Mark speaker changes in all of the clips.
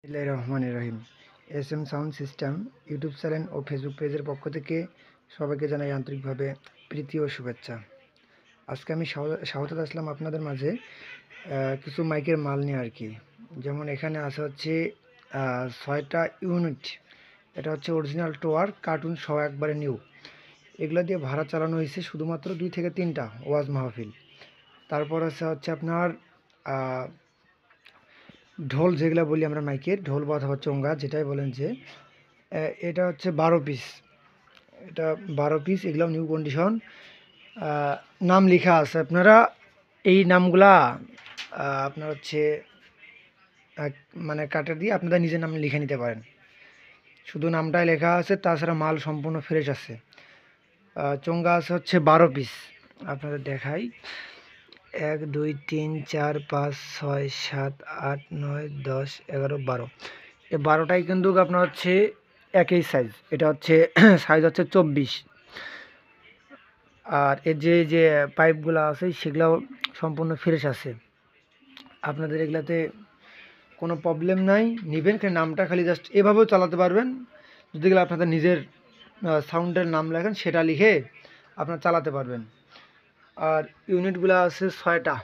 Speaker 1: বিসমিল্লাহির রহমানির রহিম। S M sound system YouTube channel ও ফেসবুক পেজের পক্ষ থেকে সবাইকে জানাই আন্তরিকভাবে প্রীতি ও শুভেচ্ছা। আজকে আমি স্বাগত আসলাম আপনাদের মাঝে কিছু মাইকের মাল নিয়ে আর কি। যেমন এখানে আছে হচ্ছে 6টা ইউনিট। এটা হচ্ছে অরিজিনাল টোয়ার কার্টুন সহ একবারে নিউ। এগুলো দিয়ে ভাড়া চালানো হয়েছে শুধুমাত্র 2 থেকে 3টা ওয়াজ মাহফিল। তারপর হচ্ছে আপনার ঢোল, যেগুলো বলি আমরা মাইকের ঢোল বা অথবা চোঙ্গা যেটাই বলেন, যে এটা হচ্ছে 12 পিস। এটা 12 পিস, এগুলো নিউ কন্ডিশন। নাম লেখা আছে, আপনারা এই নামগুলা আপনার হচ্ছে মানে কাটা দিয়ে আপনাদের নিজের নাম লিখে নিতে পারেন। শুধু নামটাই লেখা আছে, তাছাড়া মাল সম্পূর্ণ ফ্রেশ আছে। চোঙ্গা আছে হচ্ছে 12 পিস, আপনাদের দেখাই। 1 2 3 4 5 6 7 8 9 10 11 12। এই 12টাই কিন্তু আপনার হচ্ছে একই সাইজ। এটা হচ্ছে সাইজ হচ্ছে 24। আর এর যে পাইপগুলো আছে সেগুলো সম্পূর্ণ ফ্রেশ আছে। আপনাদের এগুলাতে কোনো প্রবলেম নাই, নেবেন খালি নামটা, খালি জাস্ট এভাবেও চালাতে পারবেন। যদি এগুলো আপনাদের নিজের সাউন্ডের নাম লেখেন, সেটা লিখে আপনারা চালাতে পারবেন। আর ইউনিটগুলো আছে 6টা,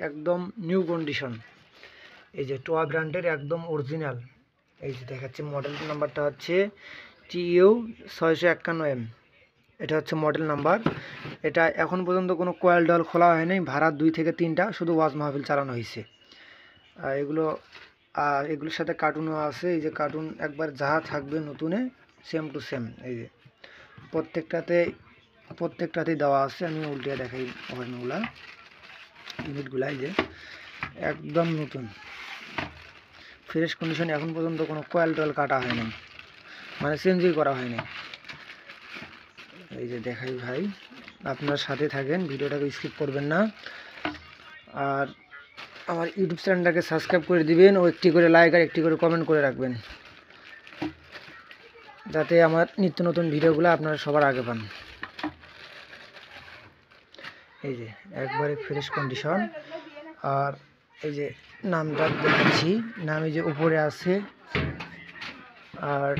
Speaker 1: একদম নিউ কন্ডিশন। এই যে টোয়া ব্র্যান্ডের একদম অরিজিনাল। এই যে দেখাচ্ছে, মডেল নাম্বারটা হচ্ছে TU651M। এটা হচ্ছে মডেল নাম্বার। এটা এখন পর্যন্ত কোনো কয়েল ডল খোলা হয়নি, ভাড়া 2 থেকে 3টা শুধু ওয়াজ মাহফিল চালানো হয়েছে। এগুলোর সাথে কার্টুনও আছে। এই যে কার্টুন একবার যা থাকবে নতুনে সেম টু সেম। এই যে প্রত্যেকটাতেই দেওয়া আছে। আমি উল্টে দেখাই হর্নগুলা, ইউনিটগুলা। এই যে একদম নতুন ফ্রেশ কন্ডিশন, এখন পর্যন্ত কোনো কয়েল টয়েল কাটা হয়নি, মানে চেঞ্জই করা হয়নি। এই যে দেখাই ভাই, আপনার সাথে থাকেন, ভিডিওটাকে স্কিপ করবেন না। আর আমার ইউটিউব চ্যানেলটাকে সাবস্ক্রাইব করে দিবেন ও একটি করে লাইক আর একটি করে কমেন্ট করে রাখবেন, যাতে আমার নিত্য নতুন ভিডিওগুলো আপনারা সবার আগে পান। এই যে একবারে ফ্রেশ কন্ডিশন। আর এই যে নামটা দেখাচ্ছি, নাম এই যে উপরে আছে। আর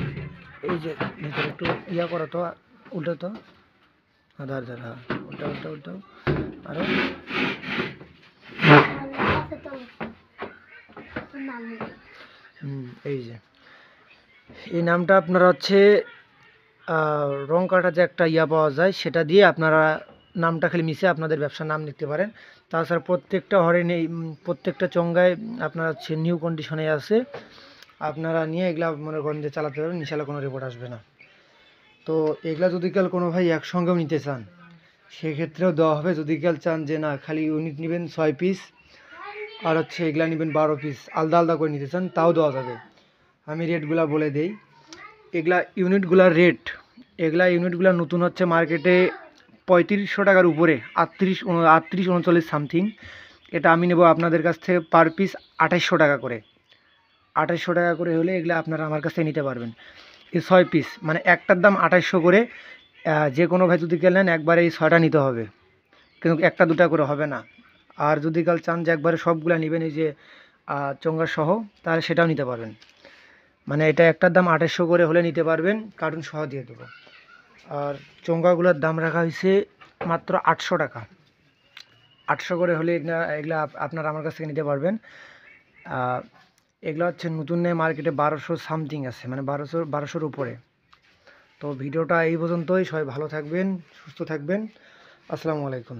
Speaker 1: এই যে ভিতরে একটু ইয়া করো তো, উল্টো তো, ধর ধর, হ্যাঁ উল্টা উল্টা উল্টাও। আরো এই যে এই নামটা আপনারা হচ্ছে রং কাটা যে একটা ইয়া পাওয়া যায়, সেটা দিয়ে আপনারা নামটা খালি মিশে আপনাদের ব্যবসার নাম লিখতে পারেন। তাছাড়া প্রত্যেকটা হরেন এই প্রত্যেকটা চঙ্গায় আপনার হচ্ছে নিউ কন্ডিশনে আছে। আপনারা নিয়ে এগুলা মনে করেন যে চালাতে পারবেন, ইনশাল্লাহ কোনো রিপোর্ট আসবে না। তো এগুলা যদি কাল কোনো ভাই একসঙ্গেও নিতে চান, সেক্ষেত্রেও দেওয়া হবে। যদি কাল চান যে না খালি ইউনিট নেবেন 6 পিস, আর হচ্ছে এগুলা নেবেন 12 পিস, আলাদা আলাদা করে নিতে চান, তাও দেওয়া যাবে। আমি রেটগুলা বলে দেই। এগুলা ইউনিটগুলার রেট, এগুলা ইউনিটগুলা নতুন হচ্ছে মার্কেটে 3500 টাকার উপরে, 38-39 সামথিং। এটা আমি নেব আপনাদের কাছ থেকে পার পিস 2800 টাকা করে। 2800 টাকা করে হলে এগুলো আপনারা আমার কাছ থেকে নিতে পারবেন। এই 6 পিস মানে একটার দাম 2800 করে। যে কোনো ভাই যদি কেনেন একবারে এই 6টা নিতে হবে, কিন্তু একটা দুটা করে হবে না। আর যদি কাল চান যে একবারে সবগুলা নেবেন এই যে চোঙ্গা সহ, তাহলে সেটাও নিতে পারবেন। মানে এটা একটার দাম 2800 করে হলে নিতে পারবেন, কার্টুন সহ দিয়ে দেবো। আর চোঙ্গাগুলোর দাম রাখা হয়েছে মাত্র 800 টাকা। 800 করে হলে এগুলো আপনারা আমার কাছ থেকে নিতে পারবেন। এগুলো হচ্ছে নতুন নেই, মার্কেটে 1200 সামথিং আছে, মানে 1200-1200-র উপরে। তো ভিডিওটা এই পর্যন্তই। সবাই ভালো থাকবেন, সুস্থ থাকবেন। আসসালামু আলাইকুম।